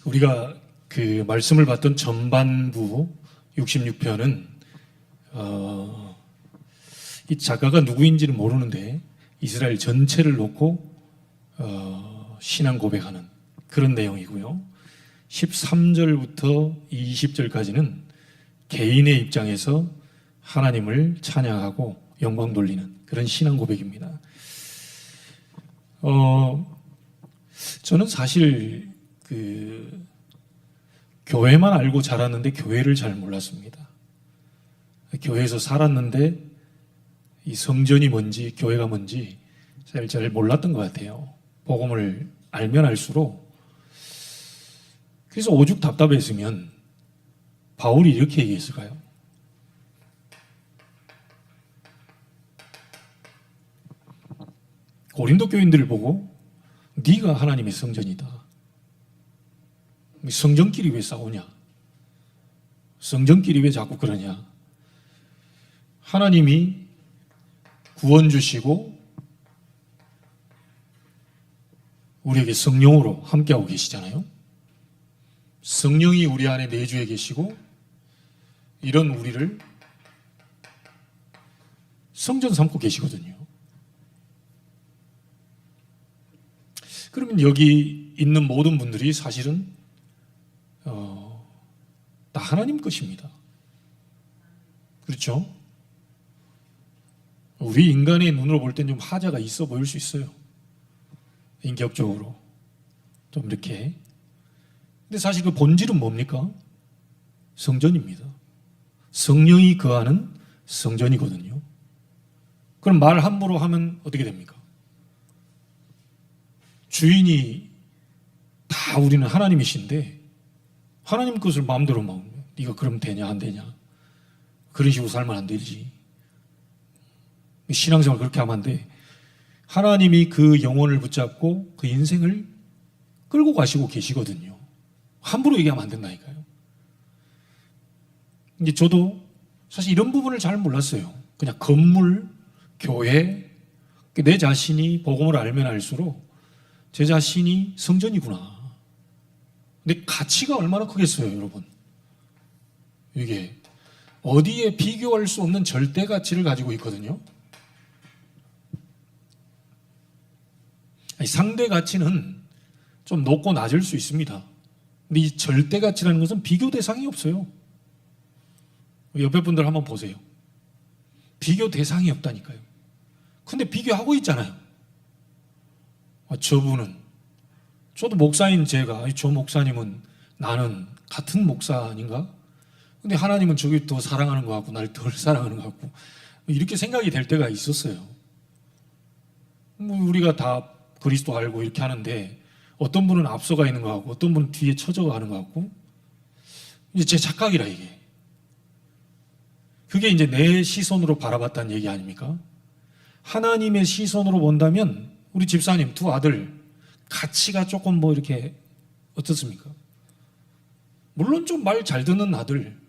우리가 그 말씀을 봤던 전반부 66편은 이 작가가 누구인지는 모르는데 이스라엘 전체를 놓고 신앙 고백하는 그런 내용이고요. 13절부터 20절까지는 개인의 입장에서 하나님을 찬양하고 영광 돌리는 그런 신앙 고백입니다. 저는 사실 교회만 알고 자랐는데 교회를 잘 몰랐습니다. 교회에서 살았는데 이 성전이 뭔지 교회가 뭔지 잘 몰랐던 것 같아요. 복음을 알면 알수록. 그래서 오죽 답답했으면 바울이 이렇게 얘기했을까요? 고린도 교인들을 보고 네가 하나님의 성전이다. 성전끼리 왜 싸우냐? 성전끼리 왜 자꾸 그러냐? 하나님이 구원 주시고 우리에게 성령으로 함께하고 계시잖아요. 성령이 우리 안에 내주해 계시고 이런 우리를 성전 삼고 계시거든요. 그러면 여기 있는 모든 분들이 사실은 다 하나님 것입니다. 그렇죠? 우리 인간의 눈으로 볼 땐 좀 하자가 있어 보일 수 있어요. 인격적으로 좀 이렇게. 근데 사실 그 본질은 뭡니까? 성전입니다. 성령이 거하는 성전이거든요. 그럼 말 함부로 하면 어떻게 됩니까? 주인이 다 우리는 하나님이신데 하나님 것을 마음대로 막 네가 그러면 되냐 안 되냐 그런 식으로 살면 안 되지. 신앙생활 그렇게 하면 안 돼. 하나님이 그 영혼을 붙잡고 그 인생을 끌고 가시고 계시거든요. 함부로 얘기하면 안 된다니까요. 이제 저도 사실 이런 부분을 잘 몰랐어요. 그냥 건물, 교회, 내 자신이 복음을 알면 알수록 제 자신이 성전이구나. 근데 가치가 얼마나 크겠어요, 여러분. 이게 어디에 비교할 수 없는 절대 가치를 가지고 있거든요. 상대 가치는 좀 높고 낮을 수 있습니다. 근데 이 절대 가치라는 것은 비교 대상이 없어요. 옆에 분들 한번 보세요. 비교 대상이 없다니까요. 근데 비교하고 있잖아요. 저분은, 저도 목사인 제가, 저 목사님은 나는 같은 목사 아닌가? 근데 하나님은 저기 더 사랑하는 것 같고 나를 덜 사랑하는 것 같고 이렇게 생각이 될 때가 있었어요. 우리가 다 그리스도 알고 이렇게 하는데 어떤 분은 앞서가 있는 것 같고 어떤 분은 뒤에 처져가는 것 같고 이제 제 착각이라 이게. 그게 이제 내 시선으로 바라봤다는 얘기 아닙니까? 하나님의 시선으로 본다면 우리 집사님 두 아들 가치가 조금 뭐 이렇게 어떻습니까? 물론 좀 말 잘 듣는 아들,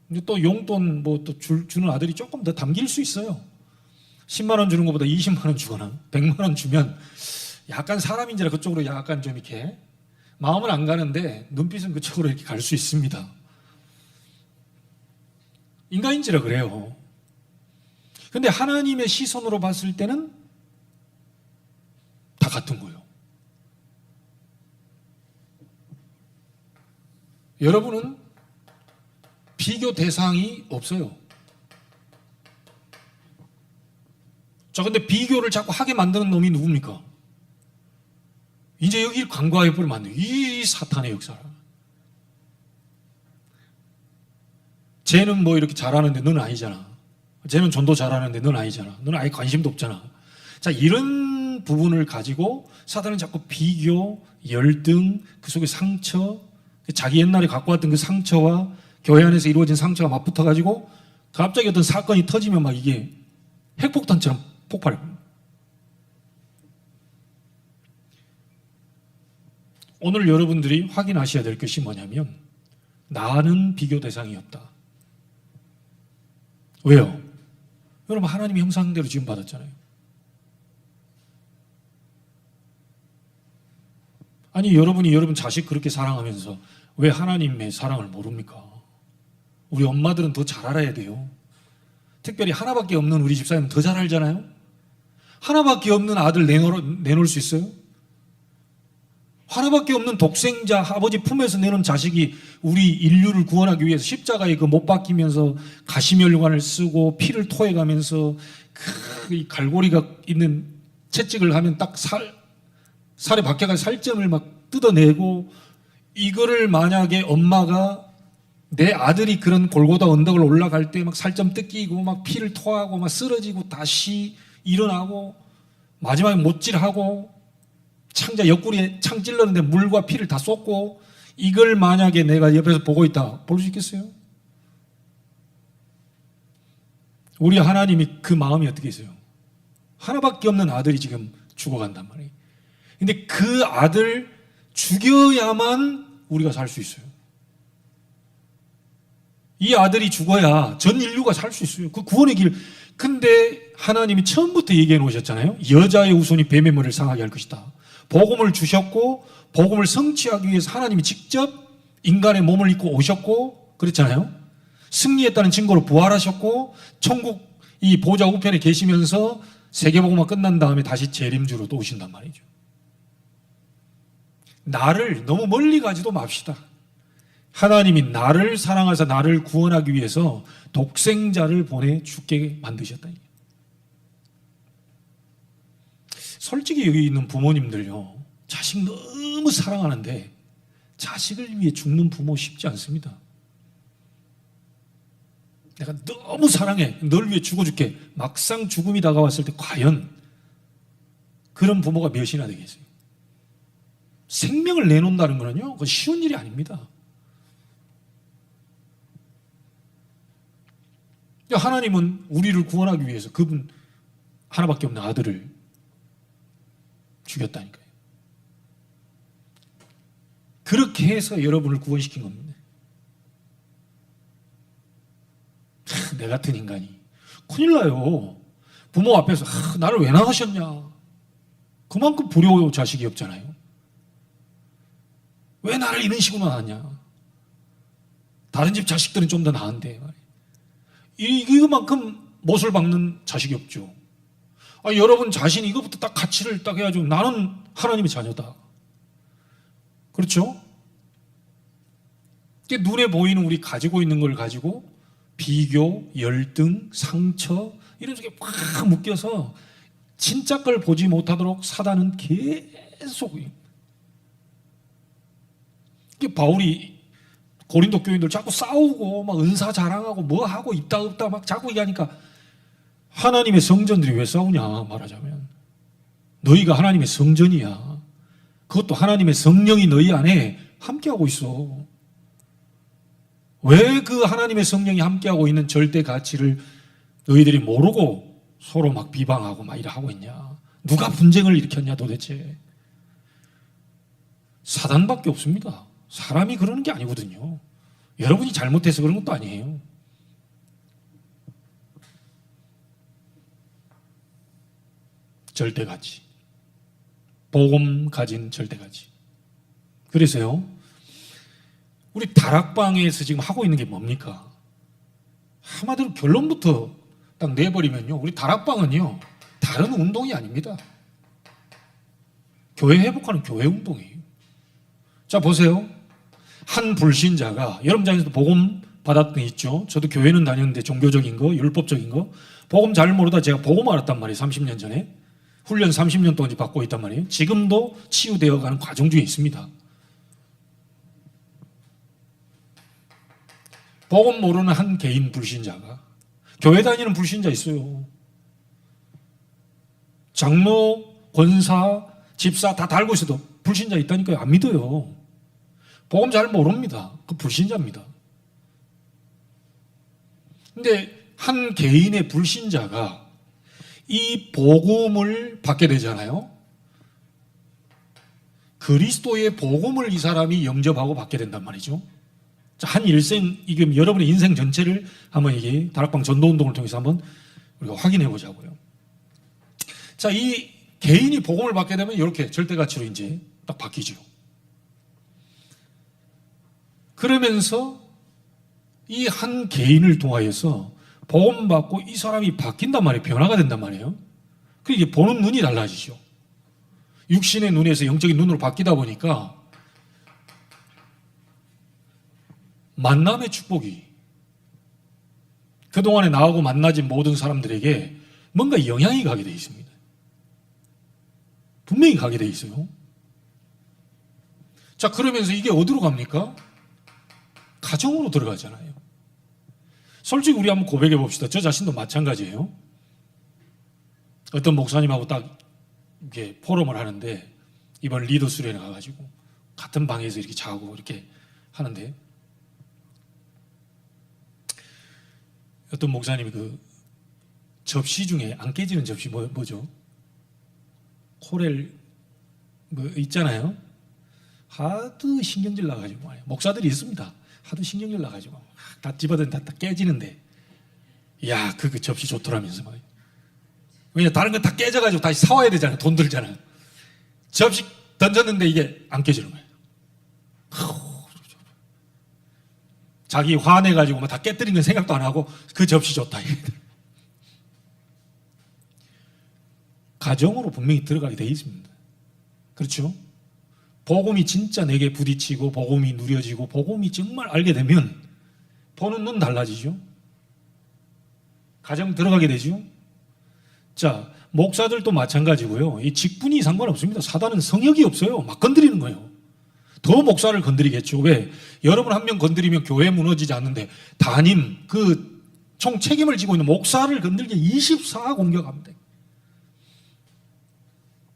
근데 또 용돈 뭐 또 주는 아들이 조금 더 담길 수 있어요. 10만 원 주는 것보다 20만 원 주거나 100만 원 주면 약간 사람인지라 그쪽으로 약간 좀 이렇게 마음은 안 가는데 눈빛은 그쪽으로 이렇게 갈 수 있습니다. 인간인지라 그래요. 근데 하나님의 시선으로 봤을 때는 다 같은 거예요. 여러분은 비교 대상이 없어요. 자, 근데 비교를 자꾸 하게 만드는 놈이 누굽니까? 이제 여기를 간과해버리면 안 돼요. 이 사탄의 역사라. 쟤는 뭐 이렇게 잘하는데 너는 아니잖아. 쟤는 전도 잘하는데 너는 아니잖아. 너는 아예 관심도 없잖아. 자, 이런 부분을 가지고 사탄은 자꾸 비교, 열등, 그 속에 상처, 자기 옛날에 갖고 왔던 그 상처와 교회 안에서 이루어진 상처가 맞붙어가지고 갑자기 어떤 사건이 터지면 막 이게 핵폭탄처럼 폭발해요. 오늘 여러분들이 확인하셔야 될 것이 뭐냐면 나는 비교 대상이 없다. 왜요? 여러분 하나님의 형상대로 지금 받았잖아요. 아니 여러분이 여러분 자식 그렇게 사랑하면서 왜 하나님의 사랑을 모릅니까? 우리 엄마들은 더 잘 알아야 돼요. 특별히 하나밖에 없는 우리 집사님은 더 잘 알잖아요. 하나밖에 없는 아들 내놓을 수 있어요? 하나밖에 없는 독생자 아버지 품에서 내놓은 자식이 우리 인류를 구원하기 위해서 십자가에 그 못 박히면서 가시면류관을 쓰고 피를 토해가면서 그 갈고리가 있는 채찍을 하면 딱 살에 박혀가지고 살점을 막 뜯어내고, 이거를 만약에 엄마가 내 아들이 그런 골고다 언덕을 올라갈 때 막 살점 뜯기고 막 피를 토하고 막 쓰러지고 다시 일어나고 마지막에 못질하고 창자 옆구리에 창 찔렀는데 물과 피를 다 쏟고, 이걸 만약에 내가 옆에서 보고 있다 볼 수 있겠어요? 우리 하나님이 그 마음이 어떻게 있어요? 하나밖에 없는 아들이 지금 죽어간단 말이에요. 근데 그 아들 죽여야만 우리가 살 수 있어요. 이 아들이 죽어야 전 인류가 살 수 있어요. 그 구원의 길. 근데 하나님이 처음부터 얘기해 놓으셨잖아요. 여자의 후손이 뱀의 머리를 상하게 할 것이다. 복음을 주셨고 복음을 성취하기 위해서 하나님이 직접 인간의 몸을 입고 오셨고 그랬잖아요. 승리했다는 증거로 부활하셨고 천국 이 보좌 우편에 계시면서 세계복음화 끝난 다음에 다시 재림주로 또 오신단 말이죠. 나를 너무 멀리 가지도 맙시다. 하나님이 나를 사랑하사 나를 구원하기 위해서 독생자를 보내 죽게 만드셨다. 솔직히 여기 있는 부모님들요, 자식 너무 사랑하는데 자식을 위해 죽는 부모 쉽지 않습니다. 내가 너무 사랑해, 널 위해 죽어줄게. 막상 죽음이 다가왔을 때 과연 그런 부모가 몇이나 되겠어요? 생명을 내놓는다는 거는요, 그건 쉬운 일이 아닙니다. 하나님은 우리를 구원하기 위해서 그분 하나밖에 없는 아들을 죽였다니까요. 그렇게 해서 여러분을 구원시킨 겁니다. 내 같은 인간이 큰일 나요. 부모 앞에서 나를 왜 낳으셨냐, 그만큼 불효 자식이 없잖아요. 왜 나를 이런 식으로 낳았냐, 다른 집 자식들은 좀 더 나은데 이거만큼 못을 박는 자식이 없죠. 여러분 자신이 이것부터 딱 가치를 딱 해가지고 나는 하나님의 자녀다. 그렇죠? 눈에 보이는 우리 가지고 있는 걸 가지고 비교, 열등, 상처 이런 쪽에 팍 묶여서 진짜 걸 보지 못하도록 사단은 계속. 바울이 고린도 교인들 자꾸 싸우고 막 은사 자랑하고 뭐 하고 있다 없다 막 자꾸 얘기하니까, 하나님의 성전들이 왜 싸우냐 말하자면, 너희가 하나님의 성전이야. 그것도 하나님의 성령이 너희 안에 함께하고 있어. 왜 그 하나님의 성령이 함께하고 있는 절대 가치를 너희들이 모르고 서로 막 비방하고 막 이러고 있냐. 누가 분쟁을 일으켰냐 도대체. 사단밖에 없습니다. 사람이 그러는 게 아니거든요. 여러분이 잘못해서 그런 것도 아니에요. 절대가치, 복음 가진 절대가치. 그래서요, 우리 다락방에서 지금 하고 있는 게 뭡니까? 한마디로 결론부터 딱 내버리면요, 우리 다락방은요 다른 운동이 아닙니다. 교회 회복하는 교회 운동이에요. 자 보세요, 한 불신자가, 여러분 중에서도 복음 받았던 게 있죠. 저도 교회는 다녔는데 종교적인 거, 율법적인 거 복음 잘 모르다 제가 복음 알았단 말이에요. 30년 전에 훈련 30년 동안 받고 있단 말이에요. 지금도 치유되어가는 과정 중에 있습니다. 복음 모르는 한 개인 불신자가, 교회 다니는 불신자 있어요. 장로, 권사, 집사 다 달고 있어도 불신자 있다니까요. 안 믿어요. 복음 잘 모릅니다. 그 불신자입니다. 근데 한 개인의 불신자가 이 복음을 받게 되잖아요. 그리스도의 복음을 이 사람이 영접하고 받게 된단 말이죠. 자, 한 일생, 이게 여러분의 인생 전체를 한번 이게 다락방 전도운동을 통해서 한번 우리가 확인해 보자고요. 자, 이 개인이 복음을 받게 되면 이렇게 절대가치로 이제 딱 바뀌죠. 그러면서 이 한 개인을 통하여서 복음 받고 이 사람이 바뀐단 말이에요. 변화가 된단 말이에요. 그게 보는 눈이 달라지죠. 육신의 눈에서 영적인 눈으로 바뀌다 보니까 만남의 축복이 그동안에 나하고 만나진 모든 사람들에게 뭔가 영향이 가게 되어 있습니다. 분명히 가게 되어 있어요. 자, 그러면서 이게 어디로 갑니까? 가정으로 들어가잖아요. 솔직히 우리 한번 고백해 봅시다. 저 자신도 마찬가지예요. 어떤 목사님하고 딱 이렇게 포럼을 하는데 이번 리더 수련회 가가지고 같은 방에서 이렇게 자고 이렇게 하는데 어떤 목사님이 그 접시 중에 안 깨지는 접시 뭐죠? 코렐 뭐 있잖아요. 하도 신경질 나가지고 말이에요. 목사들이 있습니다. 하도 신경질 나가지고 다 집어든 다 깨지는데 야, 그 접시 좋더라면서 말이에요. 왜냐 다른 건 다 깨져가지고 다시 사와야 되잖아요. 돈 들잖아요. 접시 던졌는데 이게 안 깨지는 거예요. 자기 화내가지고 다 깨뜨린 건 생각도 안 하고 그 접시 좋다. 가정으로 분명히 들어가게 되어 있습니다. 그렇죠? 복음이 진짜 내게 부딪히고 복음이 누려지고 복음이 정말 알게 되면 보는 눈 달라지죠. 가정 들어가게 되죠. 자, 목사들도 마찬가지고요. 이 직분이 상관없습니다. 사단은 성역이 없어요. 막 건드리는 거예요. 더 목사를 건드리겠죠. 왜? 여러분 한 명 건드리면 교회 무너지지 않는데 담임, 그 총 책임을 지고 있는 목사를 건들게 24 공격합니다.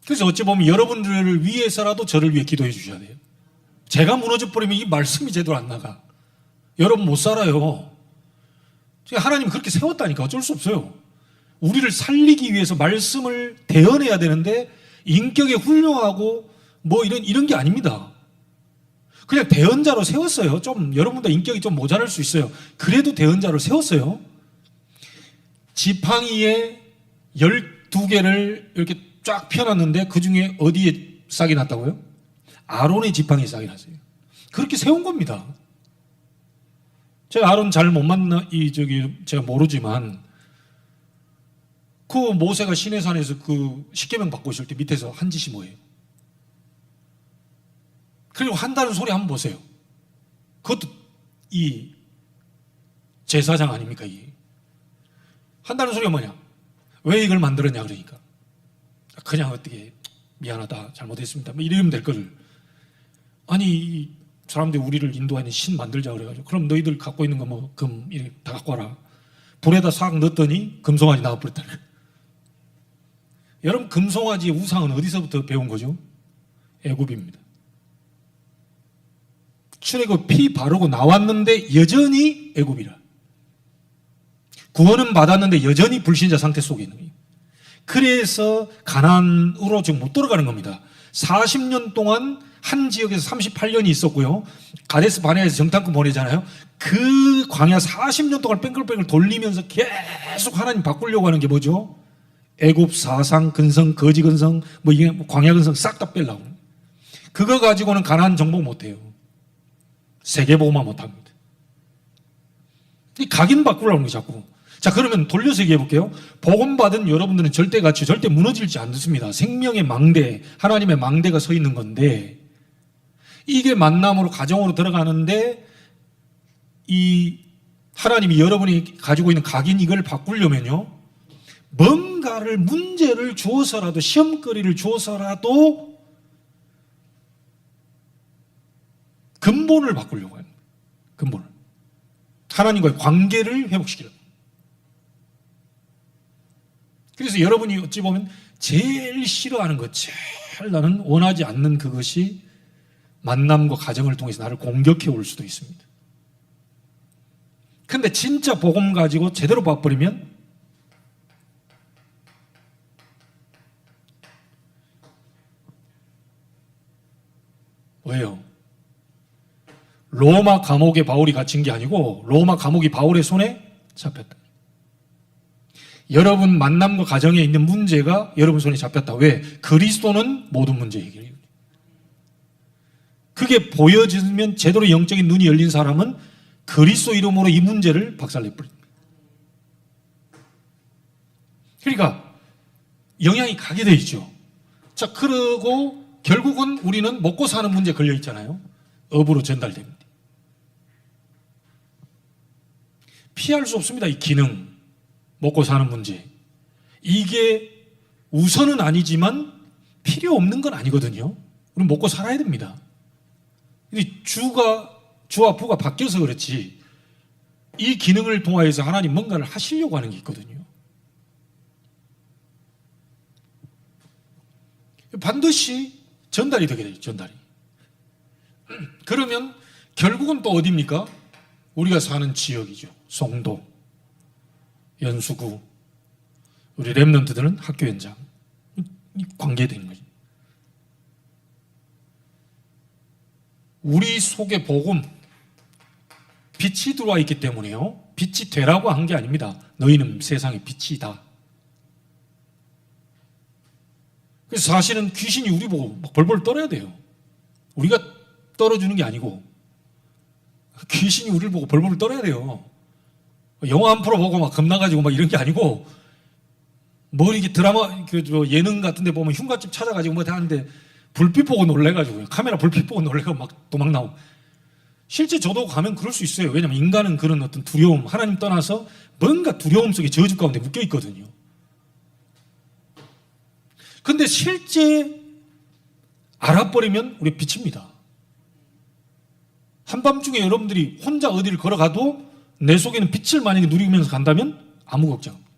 그래서 어찌 보면 여러분들을 위해서라도 저를 위해 기도해 주셔야 돼요. 제가 무너져 버리면 이 말씀이 제대로 안 나가. 여러분 못 살아요. 하나님이 그렇게 세웠다니까 어쩔 수 없어요. 우리를 살리기 위해서 말씀을 대언해야 되는데 인격에 훌륭하고 뭐 이런 게 아닙니다. 그냥 대언자로 세웠어요. 좀 여러분들 인격이 좀 모자랄 수 있어요. 그래도 대언자로 세웠어요. 지팡이에 12개를 이렇게 쫙 펴놨는데 그 중에 어디에 싹이 났다고요? 아론의 지팡이에 싹이 났어요. 그렇게 세운 겁니다. 제가 아론 잘 못 제가 모르지만 그 모세가 시내산에서 그 십계명 받고 있을 때 밑에서 한 짓이 뭐예요? 그리고 한다는 소리 한번 보세요. 그것도 이 제사장 아닙니까? 한다는 소리가 뭐냐? 왜 이걸 만들었냐 그러니까 그냥 어떻게 미안하다 잘못했습니다 뭐 이러면 될 거를 아니 사람들이 우리를 인도하는 신 만들자 그래가지고 그럼 너희들 갖고 있는 거 뭐 금 이렇게 다 갖고 와라. 불에다 싹 넣었더니 금송아지 나와버렸다. 여러분 금송아지의 우상은 어디서부터 배운 거죠? 애굽입니다. 출애굽 피 바르고 나왔는데 여전히 애굽이라. 구원은 받았는데 여전히 불신자 상태 속에 있는 거예요. 그래서 가나안으로 지금 못 들어가는 겁니다. 40년 동안 한 지역에서 38년이 있었고요. 가데스 바네아에서 정탐꾼 보내잖아요. 그 광야 40년 동안 뺑글뺑글 돌리면서 계속 하나님 바꾸려고 하는 게 뭐죠? 애굽 사상, 근성, 거지 근성, 뭐 이게 광야 근성 싹 다 빼려고. 그거 가지고는 가나안 정복 못 해요. 세계보고만 못 합니다. 이 각인 바꾸려는 거 자꾸. 자, 그러면 돌려서 얘기해 볼게요. 복음 받은 여러분들은 절대 무너질지 않습니다. 생명의 망대, 하나님의 망대가 서 있는 건데 이게 만남으로 가정으로 들어가는데 이 하나님이 여러분이 가지고 있는 각인 이걸 바꾸려면요. 뭔가를 문제를 주어서라도 시험거리를 주어서라도 근본을 바꾸려고 하는 거예요. 근본을. 하나님과의 관계를 회복시키려고. 그래서 여러분이 어찌 보면 제일 싫어하는 것, 제일 나는 원하지 않는 그것이 만남과 가정을 통해서 나를 공격해 올 수도 있습니다. 근데 진짜 복음 가지고 제대로 봐버리면 왜요? 로마 감옥에 바울이 갇힌 게 아니고 로마 감옥이 바울의 손에 잡혔다. 여러분 만남과 가정에 있는 문제가 여러분 손에 잡혔다. 왜? 그리스도는 모든 문제 해결해요. 그게 보여지면 제대로 영적인 눈이 열린 사람은 그리스도 이름으로 이 문제를 박살내버립니다. 그러니까 영향이 가게 돼 있죠. 자, 그러고 결국은 우리는 먹고 사는 문제에 걸려 있잖아요. 업으로 전달됩니다. 피할 수 없습니다. 이 기능, 먹고 사는 문제. 이게 우선은 아니지만 필요 없는 건 아니거든요. 우리는 먹고 살아야 됩니다. 근데 주와 부가 바뀌어서 그렇지 이 기능을 통하여서 하나님 뭔가를 하시려고 하는 게 있거든요. 반드시 전달이 되게 돼요. 전달이. 그러면 결국은 또 어디입니까? 우리가 사는 지역이죠. 송도, 연수구, 우리 렘넌트들은 학교 현장. 관계된 거죠. 우리 속에 복음, 빛이 들어와 있기 때문에요. 빛이 되라고 한 게 아닙니다. 너희는 세상의 빛이다. 그래서 사실은 귀신이 우리 보고 막 벌벌 떨어야 돼요. 우리가 떨어주는 게 아니고 귀신이 우리를 보고 벌벌 떨어야 돼요. 영화 한 프로 보고 막 겁나가지고 막 이런 게 아니고 뭐 이게 드라마 예능 같은 데 보면 흉가집 찾아가지고 뭐 하는데 불빛 보고 놀래가지고 카메라 불빛 보고 놀래고 막 도망 나오고 실제 저도 가면 그럴 수 있어요. 왜냐하면 인간은 그런 어떤 두려움, 하나님 떠나서 뭔가 두려움 속에 저주 가운데 묶여 있거든요. 근데 실제 알아버리면 우리 빛입니다. 한밤중에 여러분들이 혼자 어디를 걸어가도 내 속에는 빛을 만약에 누리면서 간다면 아무 걱정 없습니다.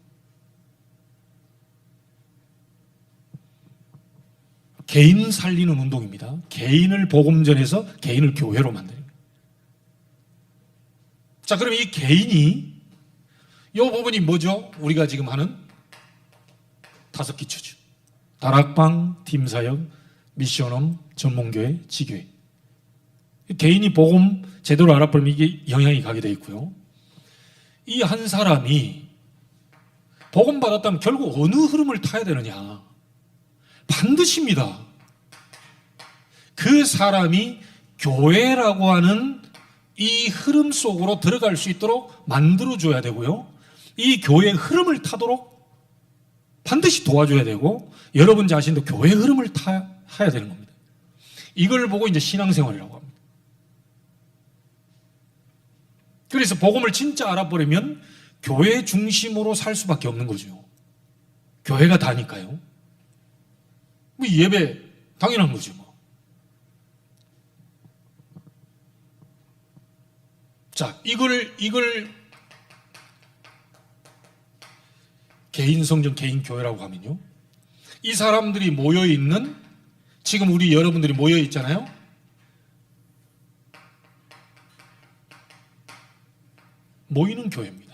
개인 살리는 운동입니다. 개인을 복음전에서 개인을 교회로 만드는 거예요. 자, 그럼 이 개인이 이 부분이 뭐죠? 우리가 지금 하는 5기초죠. 다락방, 팀사역, 미션홈, 전문교회, 지교회. 개인이 복음 제대로 알아보면 이게 영향이 가게 돼 있고요. 이 한 사람이 복음 받았다면 결국 어느 흐름을 타야 되느냐? 반드시입니다. 그 사람이 교회라고 하는 이 흐름 속으로 들어갈 수 있도록 만들어줘야 되고요. 이 교회의 흐름을 타도록 반드시 도와줘야 되고 여러분 자신도 교회의 흐름을 타야 되는 겁니다. 이걸 보고 이제 신앙생활이라고 합니다. 그래서 복음을 진짜 알아버리면 교회 중심으로 살 수밖에 없는 거죠. 교회가 다니까요. 뭐 예배 당연한 거죠. 뭐. 자, 이걸 개인 성전, 개인 교회라고 하면요. 이 사람들이 모여 있는 지금 우리 여러분들이 모여 있잖아요. 모이는 교회입니다.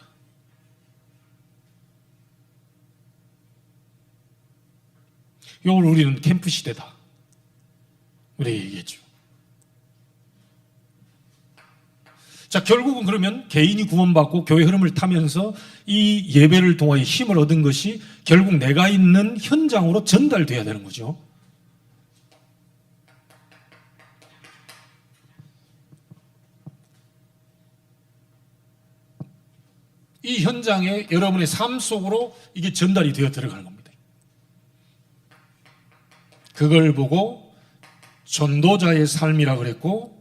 이걸 우리는 캠프 시대다. 우리 얘기했죠. 자, 결국은 그러면 개인이 구원받고 교회 흐름을 타면서 이 예배를 통하여 힘을 얻은 것이 결국 내가 있는 현장으로 전달돼야 되는 거죠. 이 현장에 여러분의 삶 속으로 이게 전달이 되어 들어가는 겁니다. 그걸 보고 전도자의 삶이라고 그랬고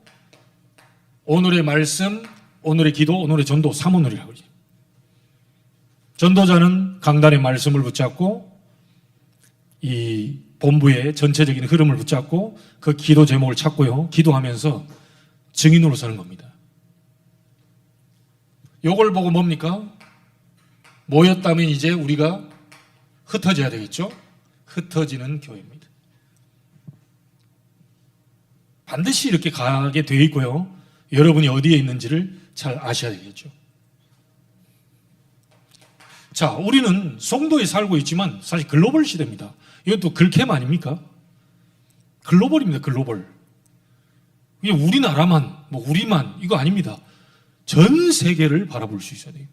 오늘의 말씀, 오늘의 기도, 오늘의 전도 3오늘이라고 그러죠. 전도자는 강단의 말씀을 붙잡고 이 본부의 전체적인 흐름을 붙잡고 그 기도 제목을 찾고요. 기도하면서 증인으로 서는 겁니다. 요걸 보고 뭡니까? 모였다면 이제 우리가 흩어져야 되겠죠? 흩어지는 교회입니다. 반드시 이렇게 가게 되어 있고요. 여러분이 어디에 있는지를 잘 아셔야 되겠죠. 자, 우리는 송도에 살고 있지만 사실 글로벌 시대입니다. 이것도 글캠 아닙니까? 글로벌입니다. 글로벌. 이게 우리나라만, 뭐 우리만 이거 아닙니다. 전 세계를 바라볼 수 있어야 돼요.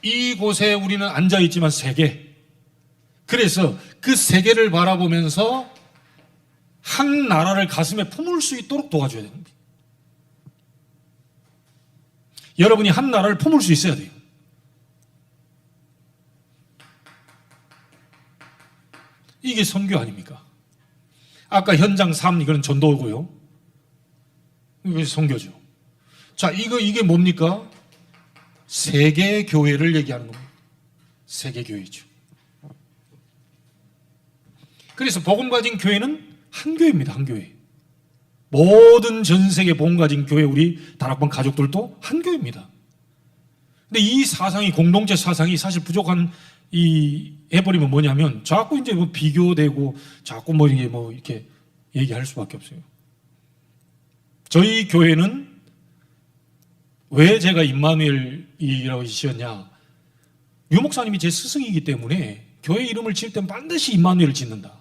이곳에 우리는 앉아있지만 세계. 그래서 그 세계를 바라보면서 한 나라를 가슴에 품을 수 있도록 도와줘야 됩니다. 여러분이 한 나라를 품을 수 있어야 돼요. 이게 선교 아닙니까? 아까 현장 3 이거는 전도고요. 이게 선교죠. 자, 이게 뭡니까? 세계 교회를 얘기하는 겁니다. 세계 교회죠. 그래서 복음 가진 교회는 한 교회입니다. 한 교회. 모든 전 세계 복음 가진 교회 우리 다락방 가족들도 한 교회입니다. 근데 이 사상이 공동체 사상이 사실 부족한 해버리면 뭐냐면 자꾸 이제 뭐 비교되고 자꾸 뭐 이렇게 얘기할 수밖에 없어요. 저희 교회는 왜 제가 임마누엘이라고 지었냐? 유 목사님이 제 스승이기 때문에 교회 이름을 지을 땐 반드시 임마누엘을 짓는다.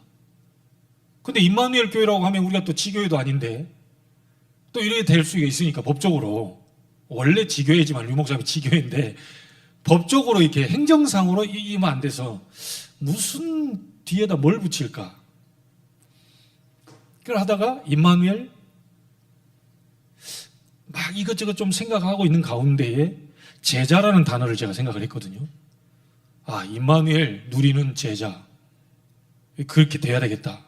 근데 임마누엘 교회라고 하면 우리가 또 지교회도 아닌데 또 이렇게 될 수가 있으니까 법적으로 원래 지교회지만 유 목사님이 지교회인데 법적으로 이렇게 행정상으로 이면 안 돼서 무슨 뒤에다 뭘 붙일까? 그걸 하다가 임마누엘 막 이것저것 좀 생각하고 있는 가운데에 제자라는 단어를 제가 생각을 했거든요. 아, 임마누엘 누리는 제자. 그렇게 돼야 되겠다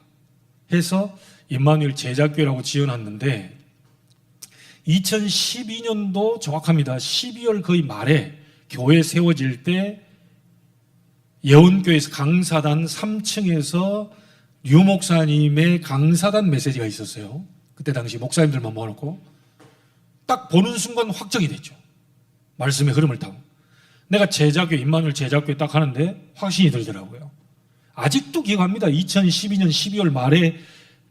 해서 임마누엘 제자교회라고 지어놨는데 2012년도 정확합니다. 12월 거의 말에 교회 세워질 때 예원교회에서 강사단 3층에서 류 목사님의 강사단 메시지가 있었어요. 그때 당시 목사님들만 모아놓고 딱 보는 순간 확정이 됐죠. 말씀의 흐름을 타고 내가 제자교회 임마누엘 제자교회 딱 하는데 확신이 들더라고요. 아직도 기억합니다. 2012년 12월 말에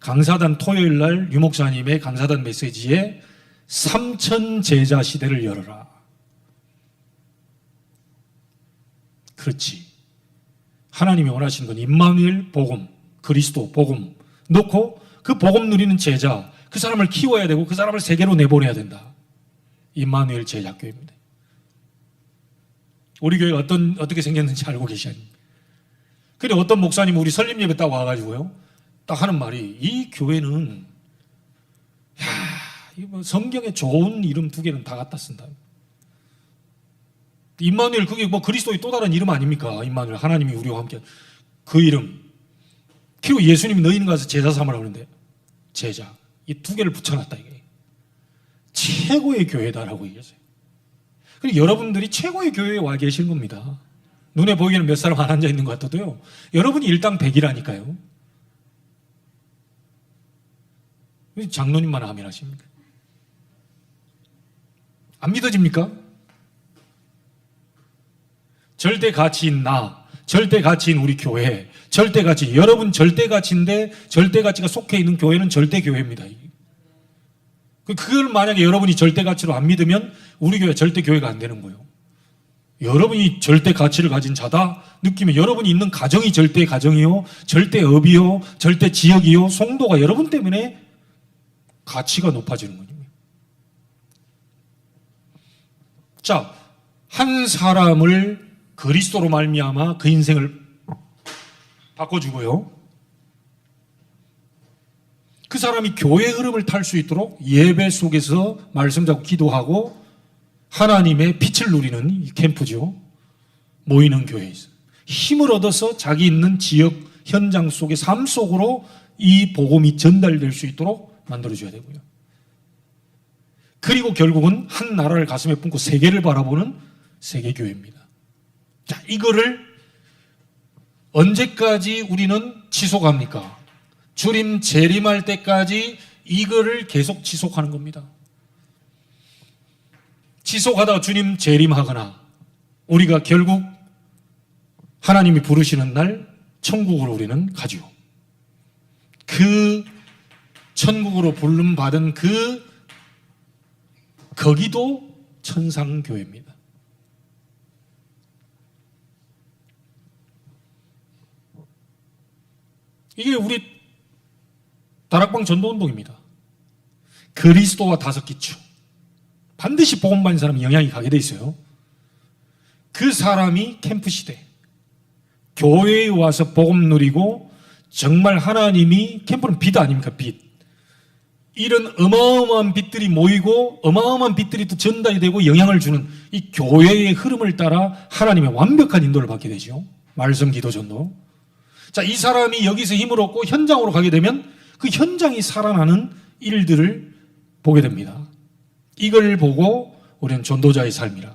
강사단 토요일 날 류 목사님의 강사단 메시지에 3천 제자 시대를 열어라. 그렇지. 하나님이 원하시는 건 임마누엘 복음, 그리스도 복음 놓고 그 복음 누리는 제자, 그 사람을 키워야 되고 그 사람을 세계로 내보내야 된다. 임마누엘 제자교회입니다. 우리 교회가 어떻게 생겼는지 알고 계시나요? 근데 어떤 목사님 우리 설립 예배 딱 와가지고요, 딱 하는 말이 이 교회는 성경에 좋은 이름 2개는 다 갖다 쓴다. 임마누엘 그게 뭐 그리스도의 또 다른 이름 아닙니까? 임마누엘 하나님이 우리와 함께 그 이름. 그리고 예수님이 너희는 가서 제자 삼으라고 하는데 제자 이 2개를 붙여놨다 이게 최고의 교회다라고 얘기했어요. 그리고 여러분들이 최고의 교회에 와 계신 겁니다. 눈에 보이기에는 몇 사람 안 앉아 있는 것 같아도요. 여러분이 일당 100이라니까요. 장로님만 아멘 하십니까? 안 믿어집니까? 절대 가치인 나, 절대 가치인 우리 교회, 절대 가치, 여러분 절대 가치인데 절대 가치가 속해 있는 교회는 절대 교회입니다. 그걸 만약에 여러분이 절대 가치로 안 믿으면 우리 교회 절대 교회가 안 되는 거예요. 여러분이 절대 가치를 가진 자다 느끼면 여러분이 있는 가정이 절대 가정이요, 절대 업이요, 절대 지역이요, 송도가 여러분 때문에 가치가 높아지는 거예요. 자, 한 사람을 그리스도로 말미암아 그 인생을 바꿔주고요. 그 사람이 교회 흐름을 탈 수 있도록 예배 속에서 말씀 잡고 기도하고 하나님의 빛을 누리는 이 캠프죠. 모이는 교회에서 힘을 얻어서 자기 있는 지역 현장 속의 삶 속으로 이 복음이 전달될 수 있도록 만들어줘야 되고요. 그리고 결국은 한 나라를 가슴에 품고 세계를 바라보는 세계교회입니다. 자, 이거를 언제까지 우리는 지속합니까? 주님 재림할 때까지 이거를 계속 지속하는 겁니다. 지속하다가 주님 재림하거나 우리가 결국 하나님이 부르시는 날 천국으로 우리는 가죠. 그 천국으로 부름받은 거기도 천상교회입니다. 이게 우리 다락방 전도운동입니다. 그리스도와 5기초. 반드시 복음 받는 사람이 영향이 가게 돼 있어요. 그 사람이 캠프 시대 교회에 와서 복음 누리고 정말 하나님이, 캠프는 빛 아닙니까? 빛. 이런 어마어마한 빛들이 모이고 어마어마한 빛들이 또 전달이 되고 영향을 주는 이 교회의 흐름을 따라 하나님의 완벽한 인도를 받게 되죠. 말씀, 기도, 전도. 자, 이 사람이 여기서 힘을 얻고 현장으로 가게 되면 그 현장이 살아나는 일들을 보게 됩니다. 이걸 보고 우리는 전도자의 삶이라.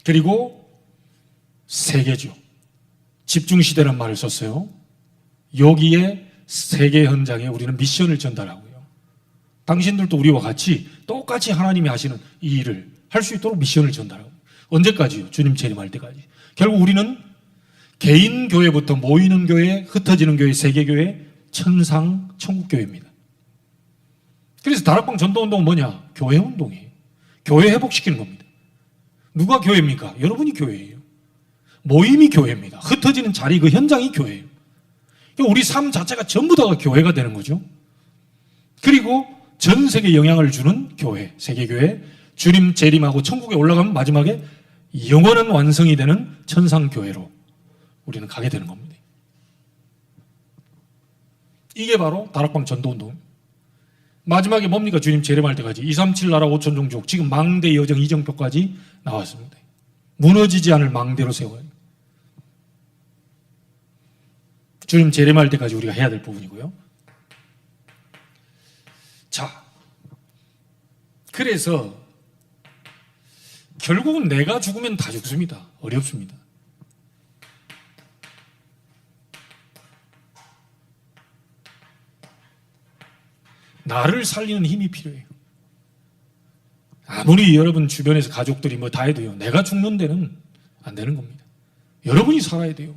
그리고 세계죠. 집중시대란 말을 썼어요. 여기에 세계 현장에 우리는 미션을 전달하고요. 당신들도 우리와 같이 똑같이 하나님이 하시는 이 일을 할 수 있도록 미션을 전달하고. 언제까지요? 주님 재림할 때까지. 결국 우리는 개인 교회부터 모이는 교회, 흩어지는 교회, 세계교회, 천상, 천국교회입니다. 그래서 다락방 전도운동은 뭐냐? 교회운동이에요. 교회 회복시키는 겁니다. 누가 교회입니까? 여러분이 교회예요. 모임이 교회입니다. 흩어지는 자리, 그 현장이 교회예요. 우리 삶 자체가 전부 다가 교회가 되는 거죠. 그리고 전 세계에 영향을 주는 교회, 세계교회, 주님 재림하고 천국에 올라가면 마지막에 영원한 완성이 되는 천상교회로 우리는 가게 되는 겁니다. 이게 바로 다락방 전도운동. 마지막에 뭡니까? 주님 재림할 때까지 237 나라 5천 종족, 지금 망대 여정 이정표까지 나왔습니다. 무너지지 않을 망대로 세워요. 주님 재림할 때까지 우리가 해야 될 부분이고요. 자, 그래서 결국은 내가 죽으면 다 죽습니다. 어렵습니다. 나를 살리는 힘이 필요해요. 아무리 여러분 주변에서 가족들이 뭐 다 해도요, 내가 죽는 데는 안 되는 겁니다. 여러분이 살아야 돼요.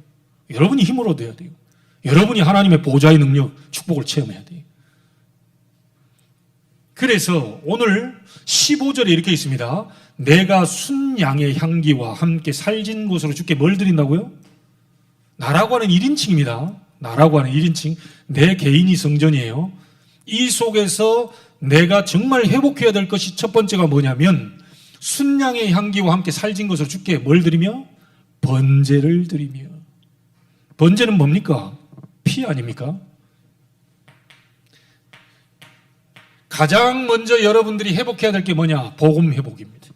여러분이 힘을 얻어야 돼요. 여러분이 하나님의 보좌의 능력, 축복을 체험해야 돼요. 그래서 오늘 15절에 이렇게 있습니다. 내가 순양의 향기와 함께 살진 곳으로 주께 뭘 드린다고요? 나라고 하는 1인칭입니다. 나라고 하는 1인칭. 내 개인이 성전이에요. 이 속에서 내가 정말 회복해야 될 것이 첫 번째가 뭐냐면 순양의 향기와 함께 살진 것으로 주께 뭘 드리며? 번제를 드리며. 번제는 뭡니까? 피 아닙니까? 가장 먼저 여러분들이 회복해야 될 게 뭐냐? 복음 회복입니다.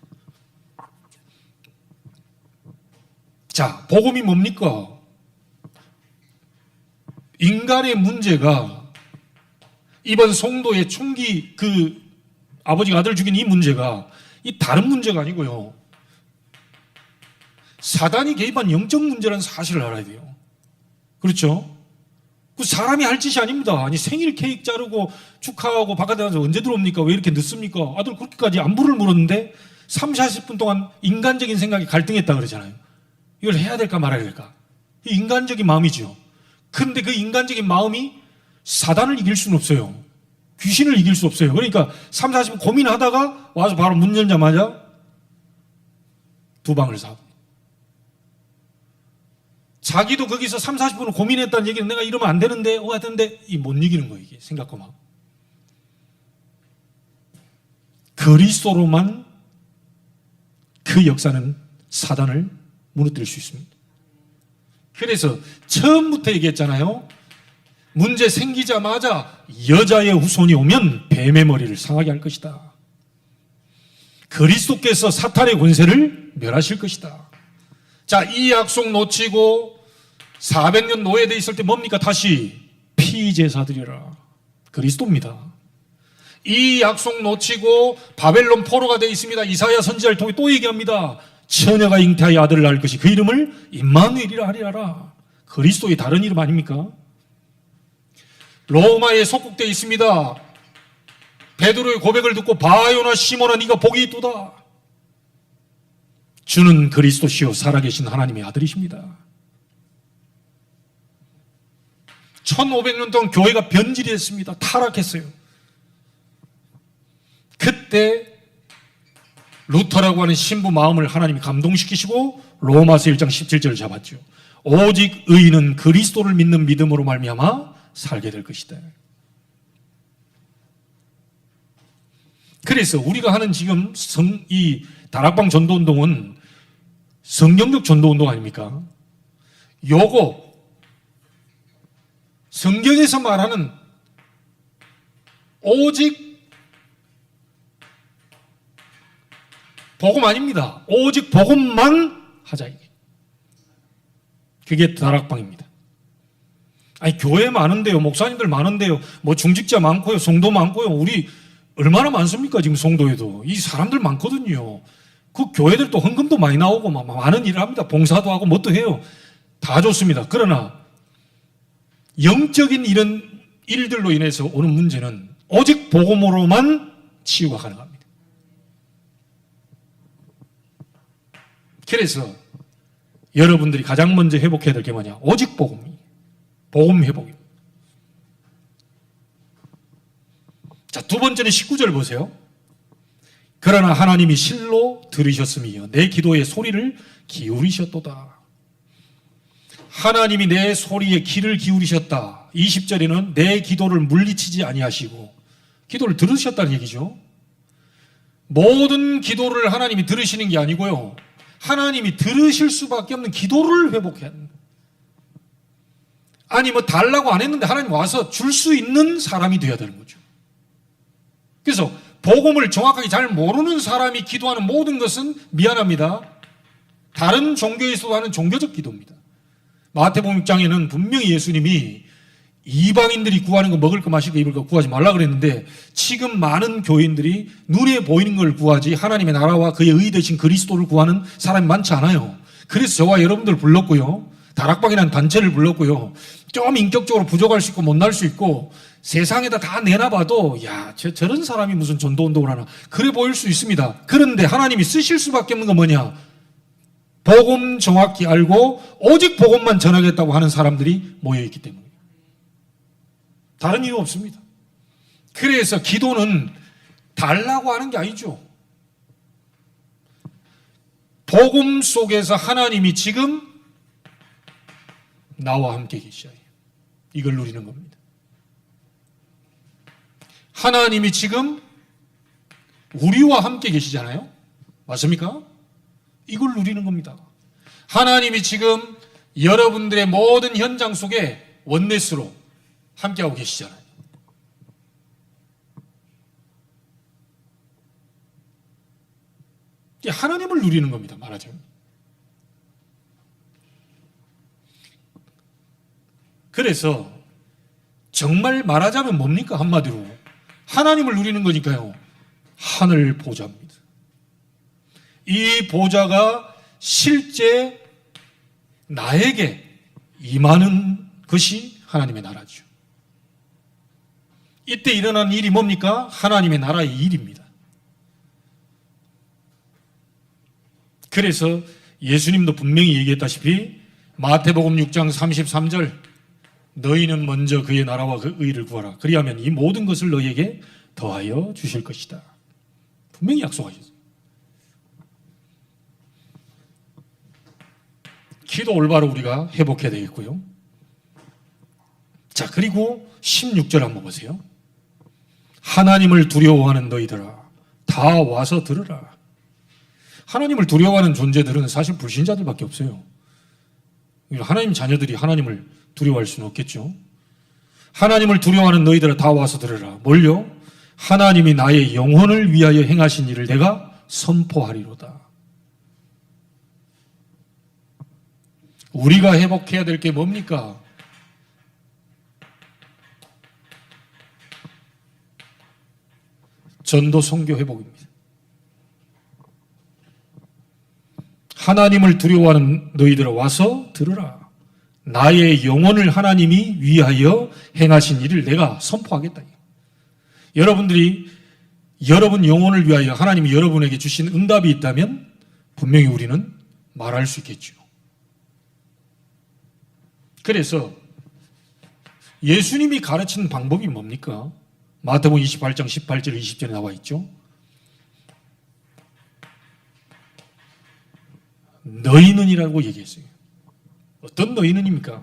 자, 복음이 뭡니까? 인간의 문제가 이번 송도의 총기 아버지가 아들 죽인 이 문제가 이 다른 문제가 아니고요. 사단이 개입한 영적 문제라는 사실을 알아야 돼요. 그렇죠? 그 사람이 할 짓이 아닙니다. 아니 생일 케이크 자르고 축하하고 바깥에 나가서 언제 들어옵니까? 왜 이렇게 늦습니까? 아들 그렇게까지 안부를 물었는데 30-40분 동안 인간적인 생각이 갈등했다 그러잖아요. 이걸 해야 될까 말아야 될까? 이 인간적인 마음이죠. 그런데 그 인간적인 마음이 사단을 이길 수는 없어요. 귀신을 이길 수 없어요. 그러니까 30-40분 고민하다가 와서 바로 문 열자마자 두 방을 사고. 자기도 거기서 30-40분을 고민했다는 얘기는 내가 이러면 안 되는데, 하는데, 못 이기는 거예요, 이게. 생각과 마음. 그리스도로만 그 역사는 사단을 무너뜨릴 수 있습니다. 그래서 처음부터 얘기했잖아요. 문제 생기자마자 여자의 후손이 오면 뱀의 머리를 상하게 할 것이다. 그리스도께서 사탄의 권세를 멸하실 것이다. 자, 이 약속 놓치고 400년 노예되어 있을 때 뭡니까? 다시 피제사 드리라. 그리스도입니다. 이 약속 놓치고 바벨론 포로가 되어 있습니다. 이사야 선지자를 통해 또 얘기합니다. 처녀가 잉태하여 아들을 낳을 것이 그 이름을 임마누엘이라 하리라. 그리스도의 다른 이름 아닙니까? 로마에 속국되어 있습니다. 베드로의 고백을 듣고 바요나 시몬아 네가 복이 있도다. 주는 그리스도시요 살아계신 하나님의 아들이십니다. 1500년 동안 교회가 변질이 됐습니다. 타락했어요. 그때 루터라고 하는 신부 마음을 하나님이 감동시키시고 로마서 1장 17절을 잡았죠. 오직 의인은 그리스도를 믿는 믿음으로 말미암아 살게 될 것이다. 그래서 우리가 하는 지금 이 다락방 전도운동은 성경적 전도운동 아닙니까? 요거 성경에서 말하는 오직 복음 아닙니다. 오직 복음만 하자. 그게 다락방입니다. 아니, 교회 많은데요, 목사님들 많은데요, 뭐 중직자 많고요, 성도 많고요. 우리 얼마나 많습니까? 지금 성도에도 이 사람들 많거든요. 그 교회들도 헌금도 많이 나오고 막 많은 일을 합니다. 봉사도 하고 뭣도 해요. 다 좋습니다. 그러나 영적인 이런 일들로 인해서 오는 문제는 오직 복음으로만 치유가 가능합니다. 그래서 여러분들이 가장 먼저 회복해야 될 게 뭐냐? 오직 복음이에요. 복음 회복입니다. 자, 두 번째는 19절 보세요. 그러나 하나님이 실로 들으셨으며 내 기도의 소리를 기울이셨도다. 하나님이 내 소리에 귀를 기울이셨다. 20절에는 내 기도를 물리치지 아니하시고 기도를 들으셨다는 얘기죠. 모든 기도를 하나님이 들으시는 게 아니고요, 하나님이 들으실 수밖에 없는 기도를 회복해야 합니다. 아니 뭐 달라고 안 했는데 하나님 와서 줄 수 있는 사람이 되어야 되는 거죠. 그래서 복음을 정확하게 잘 모르는 사람이 기도하는 모든 것은 미안합니다, 다른 종교에서도 하는 종교적 기도입니다. 마태복음 6장에는 분명히 예수님이 이방인들이 구하는 거, 먹을 거 마실 거 입을 거 구하지 말라 그랬는데, 지금 많은 교인들이 눈에 보이는 걸 구하지 하나님의 나라와 그의 의 대신 그리스도를 구하는 사람이 많지 않아요. 그래서 저와 여러분들 불렀고요, 다락방이라는 단체를 불렀고요, 좀 인격적으로 부족할 수 있고 못날 수 있고 세상에다 다 내놔봐도 야, 저런 사람이 무슨 전도운동을 하나 그래 보일 수 있습니다. 그런데 하나님이 쓰실 수밖에 없는 건 뭐냐? 복음 정확히 알고 오직 복음만 전하겠다고 하는 사람들이 모여있기 때문에, 다른 이유 없습니다. 그래서 기도는 달라고 하는 게 아니죠. 복음 속에서 하나님이 지금 나와 함께 계셔요. 이걸 누리는 겁니다. 하나님이 지금 우리와 함께 계시잖아요. 맞습니까? 이걸 누리는 겁니다. 하나님이 지금 여러분들의 모든 현장 속에 원네스로 함께하고 계시잖아요. 하나님을 누리는 겁니다, 말하자면. 그래서 정말 말하자면 뭡니까? 한마디로 하나님을 누리는 거니까요, 하늘 보좌입니다. 이 보좌가 실제 나에게 임하는 것이 하나님의 나라죠. 이때 일어나는 일이 뭡니까? 하나님의 나라의 일입니다. 그래서 예수님도 분명히 얘기했다시피 마태복음 6장 33절, 너희는 먼저 그의 나라와 그 의를 구하라. 그리하면 이 모든 것을 너희에게 더하여 주실 것이다. 분명히 약속하셨어요. 기도 올바로 우리가 회복해야 되겠고요. 자, 그리고 16절 한번 보세요. 하나님을 두려워하는 너희들아, 다 와서 들으라. 하나님을 두려워하는 존재들은 사실 불신자들밖에 없어요. 하나님 자녀들이 하나님을 두려워할 수는 없겠죠. 하나님을 두려워하는 너희들아, 다 와서 들으라. 뭘요? 하나님이 나의 영혼을 위하여 행하신 일을 내가 선포하리로다. 우리가 회복해야 될 게 뭡니까? 전도 선교 회복입니다. 하나님을 두려워하는 너희들아, 와서 들으라. 나의 영혼을 하나님이 위하여 행하신 일을 내가 선포하겠다. 여러분들이 여러분 영혼을 위하여 하나님이 여러분에게 주신 응답이 있다면 분명히 우리는 말할 수 있겠죠. 그래서 예수님이 가르치는 방법이 뭡니까? 마태복음 28장 18절 20절에 나와 있죠. 너희는이라고 얘기했어요. 어떤 너희는입니까?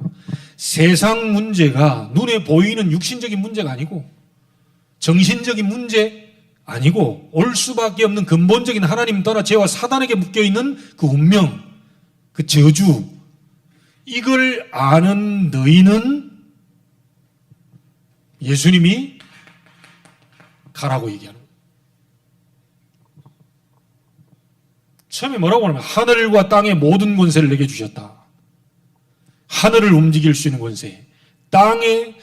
세상 문제가 눈에 보이는 육신적인 문제가 아니고, 정신적인 문제 아니고, 올 수밖에 없는 근본적인 하나님 떠나 죄와 사단에게 묶여있는 그 운명, 그 저주, 이걸 아는 너희는 예수님이 가라고 얘기하는 거예요. 처음에 뭐라고 하냐면 하늘과 땅의 모든 권세를 내게 주셨다. 하늘을 움직일 수 있는 권세, 땅을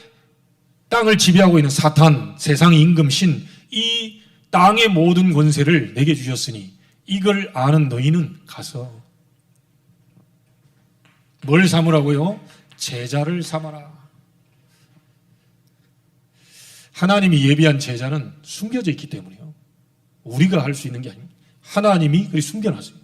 지배하고 있는 사탄, 세상의 임금, 신, 이 땅의 모든 권세를 내게 주셨으니 이걸 아는 너희는 가서 뭘 삼으라고요? 제자를 삼아라. 하나님이 예비한 제자는 숨겨져 있기 때문에요. 우리가 할 수 있는 게 아닙니다. 하나님이 그리 숨겨놨어요.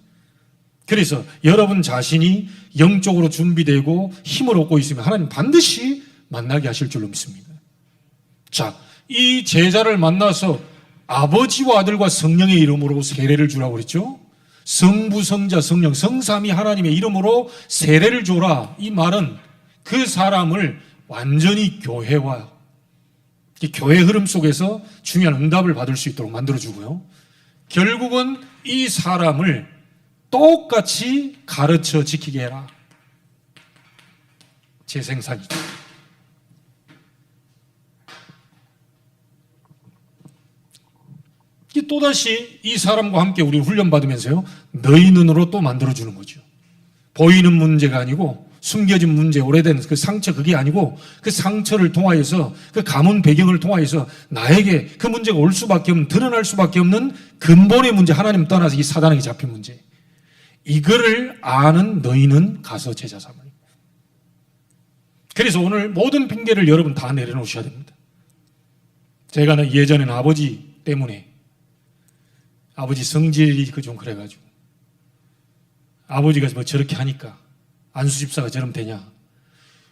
그래서 여러분 자신이 영적으로 준비되고 힘을 얻고 있으면 하나님 반드시 만나게 하실 줄로 믿습니다. 자, 이 제자를 만나서 아버지와 아들과 성령의 이름으로 세례를 주라고 그랬죠. 성부, 성자, 성령, 성삼위 하나님의 이름으로 세례를 줘라. 이 말은 그 사람을 완전히 교회와 교회 흐름 속에서 중요한 응답을 받을 수 있도록 만들어주고요. 결국은 이 사람을 똑같이 가르쳐 지키게 해라. 재생산이죠. 또다시 이 사람과 함께 우리 훈련받으면서요, 너희 눈으로 또 만들어주는 거죠. 보이는 문제가 아니고 숨겨진 문제, 오래된 그 상처, 그게 아니고 그 상처를 통하여서 그 가문 배경을 통하여서 나에게 그 문제가 올 수밖에 없는, 드러날 수밖에 없는 근본의 문제, 하나님 떠나서 이 사단에게 잡힌 문제, 이거를 아는 너희는 가서 제자 삼으라. 그래서 오늘 모든 핑계를 여러분 다 내려놓으셔야 됩니다. 제가 예전에는 아버지 때문에, 아버지 성질이 좀 그래가지고 아버지가 뭐 저렇게 하니까 안수 집사가 저러면 되냐,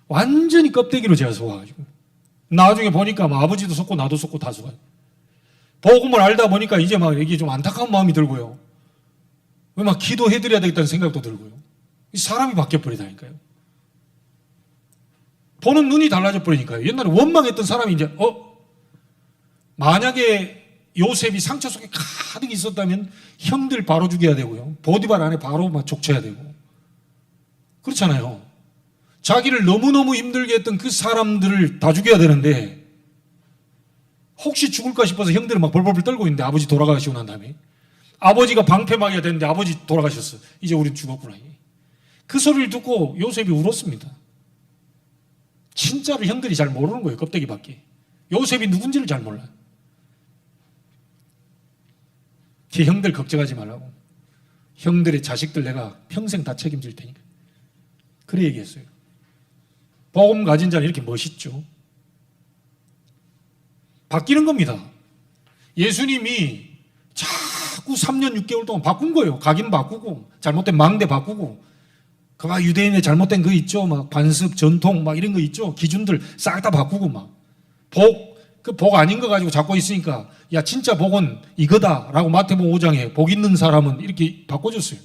완전히 껍데기로 제가 속아가지고 나중에 보니까 뭐 아버지도 속고 나도 속고 다 속아요. 복음을 알다 보니까 이제 막 이게 좀 안타까운 마음이 들고요, 왜 막 기도해드려야 되겠다는 생각도 들고요. 사람이 바뀌어버리다니까요. 보는 눈이 달라져 버리니까요. 옛날에 원망했던 사람이 이제 만약에 요셉이 상처 속에 가득 있었다면 형들 바로 죽여야 되고요, 보디발 안에 바로 막 족쳐야 되고 그렇잖아요. 자기를 너무너무 힘들게 했던 그 사람들을 다 죽여야 되는데 혹시 죽을까 싶어서 형들은 막 벌벌 떨고 있는데 아버지 돌아가시고 난 다음에 아버지가 방패막이야 되는데 아버지 돌아가셨어. 이제 우린 죽었구나. 그 소리를 듣고 요셉이 울었습니다. 진짜로 형들이 잘 모르는 거예요. 껍데기밖에. 요셉이 누군지를 잘 몰라요. 그 형들 걱정하지 말라고. 형들의 자식들 내가 평생 다 책임질 테니까. 그래 얘기했어요. 복음 가진 자는 이렇게 멋있죠. 바뀌는 겁니다. 예수님이 자꾸 3년 6개월 동안 바꾼 거예요. 각인 바꾸고 잘못된 망대 바꾸고 그 유대인의 잘못된 거 있죠. 막 관습, 전통 막 이런 거 있죠. 기준들 싹 다 바꾸고 막 그 복 아닌 거 가지고 잡고 있으니까 야 진짜 복은 이거다라고 마태복음 5장에 복 있는 사람은 이렇게 바꿔줬어요.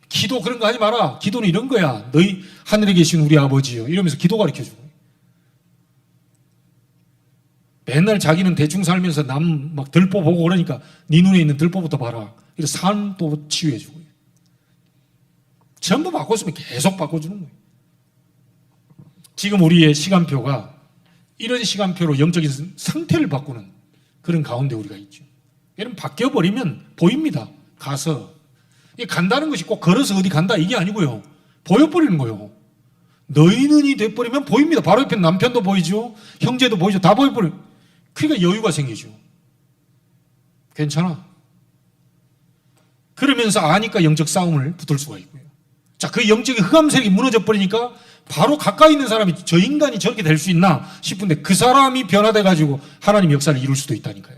기도 그런 거 하지 마라. 기도는 이런 거야. 너희 하늘에 계신 우리 아버지요. 이러면서 기도 가르쳐주고. 맨날 자기는 대충 살면서 남 막 들보 보고 그러니까 네 눈에 있는 들보부터 봐라. 이래서 산도 치유해주고. 전부 바꿨으면 계속 바꿔주는 거예요. 지금 우리의 시간표가 이런 시간표로 영적인 상태를 바꾸는 그런 가운데 우리가 있죠. 여러분 바뀌어버리면 보입니다. 가서. 간다는 것이 꼭 걸어서 어디 간다 이게 아니고요. 보여버리는 거예요. 너희 눈이 돼버리면 보입니다. 바로 옆에 남편도 보이죠. 형제도 보이죠. 다 보여버려요. 그러니까 여유가 생기죠. 괜찮아. 그러면서 아니까 영적 싸움을 붙을 수가 있고요. 자, 그 영적인 흑암색이 무너져 버리니까 바로 가까이 있는 사람이 저 인간이 저렇게 될 수 있나 싶은데 그 사람이 변화돼가지고 하나님 역사를 이룰 수도 있다니까요.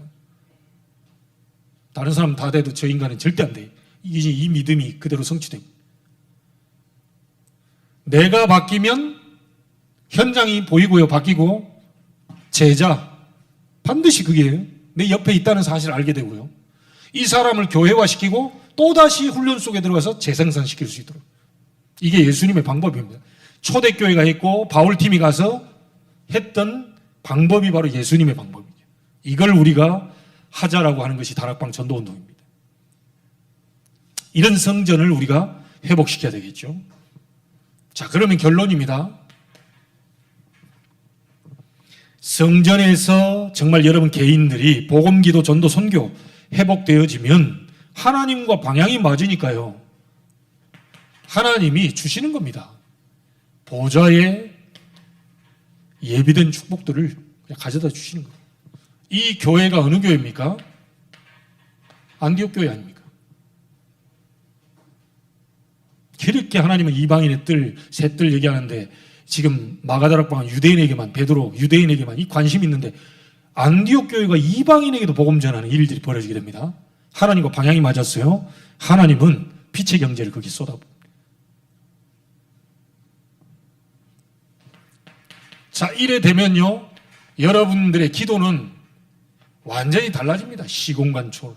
다른 사람 다 돼도 저 인간은 절대 안 돼. 이 믿음이 그대로 성취되고. 내가 바뀌면 현장이 보이고요. 바뀌고 제자 반드시 그게 내 옆에 있다는 사실을 알게 되고요. 이 사람을 교회화시키고 또다시 훈련 속에 들어가서 재생산시킬 수 있도록. 이게 예수님의 방법입니다. 초대교회가 했고 바울팀이 가서 했던 방법이 바로 예수님의 방법이죠. 이걸 우리가 하자라고 하는 것이 다락방 전도운동입니다. 이런 성전을 우리가 회복시켜야 되겠죠. 자, 그러면 결론입니다. 성전에서 정말 여러분 개인들이 복음, 기도, 전도, 선교 회복되어지면 하나님과 방향이 맞으니까요. 하나님이 주시는 겁니다. 보좌에 예비된 축복들을 가져다 주시는 거예요. 이 교회가 어느 교회입니까? 안디옥 교회 아닙니까? 그렇게 하나님은 이방인의 뜰, 새 뜰 얘기하는데 지금 마가다락방은 유대인에게만, 베드로 유대인에게만 이 관심이 있는데 안디옥 교회가 이방인에게도 복음 전하는 일들이 벌어지게 됩니다. 하나님과 방향이 맞았어요. 하나님은 빛의 경제를 거기 쏟아붓습니다. 자, 이래 되면요, 여러분들의 기도는 완전히 달라집니다. 시공간 초월.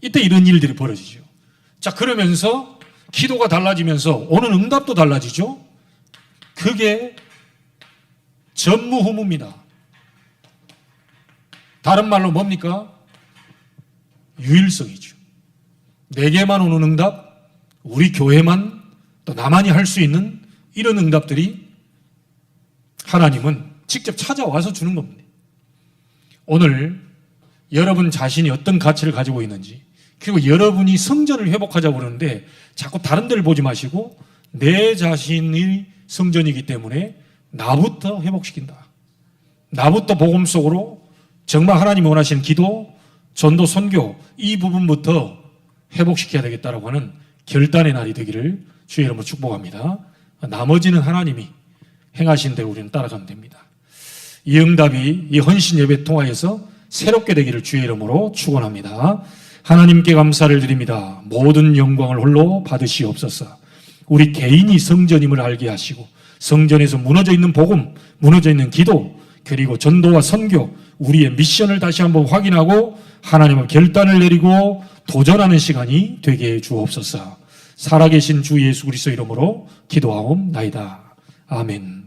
이때 이런 일들이 벌어지죠. 자, 그러면서 기도가 달라지면서 오는 응답도 달라지죠. 그게 전무후무입니다. 다른 말로 뭡니까? 유일성이죠. 내게만 오는 응답, 우리 교회만, 또 나만이 할 수 있는 이런 응답들이 하나님은 직접 찾아와서 주는 겁니다. 오늘 여러분 자신이 어떤 가치를 가지고 있는지, 그리고 여러분이 성전을 회복하자고 그러는데 자꾸 다른 데를 보지 마시고 내 자신이 성전이기 때문에 나부터 회복시킨다. 나부터 복음 속으로 정말 하나님이 원하시는 기도, 전도, 선교 이 부분부터 회복시켜야 되겠다라고 하는 결단의 날이 되기를 주의 이름으로 축복합니다. 나머지는 하나님이 행하신 대로 우리는 따라가면 됩니다. 이 응답이 이 헌신 예배 통하여서 새롭게 되기를 주의 이름으로 축원합니다. 하나님께 감사를 드립니다. 모든 영광을 홀로 받으시옵소서. 우리 개인이 성전임을 알게 하시고 성전에서 무너져 있는 복음, 무너져 있는 기도, 그리고 전도와 선교, 우리의 미션을 다시 한번 확인하고 하나님의 결단을 내리고 도전하는 시간이 되게 해 주옵소서. 살아계신 주 예수 그리스도 이름으로 기도하옵나이다. 아멘.